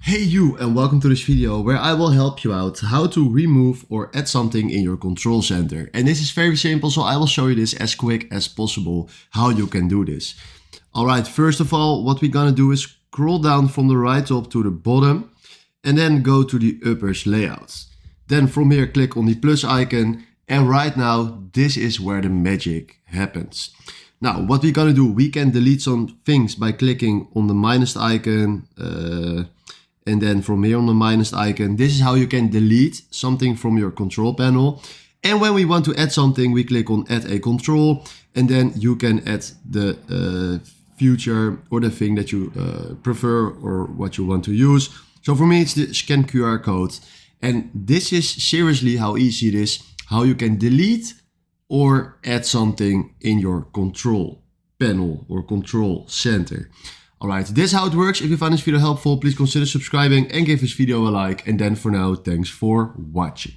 Hey you, and welcome to this video where I will help you out how to remove or add something in your control center. And this is very simple, so I will show you this as quick as possible how you can do this. Alright, first of all, what we're gonna do is scroll down from the right top to the bottom and then go to the uppers layouts. Then from here click on the plus icon, and right now this is where the magic happens. Now what we're gonna do, we can delete some things by clicking on the minus icon, and then from here on the minus icon, this is how you can delete something from your control panel. And when we want to add something, we click on add a control, and then you can add the feature or the thing that you prefer or what you want to use. So for me, it's the scan QR code. And this is seriously how easy it is, how you can delete or add something in your control panel or control center. Alright, this is how it works. If you found this video helpful, please consider subscribing and give this video a like. And then for now, thanks for watching.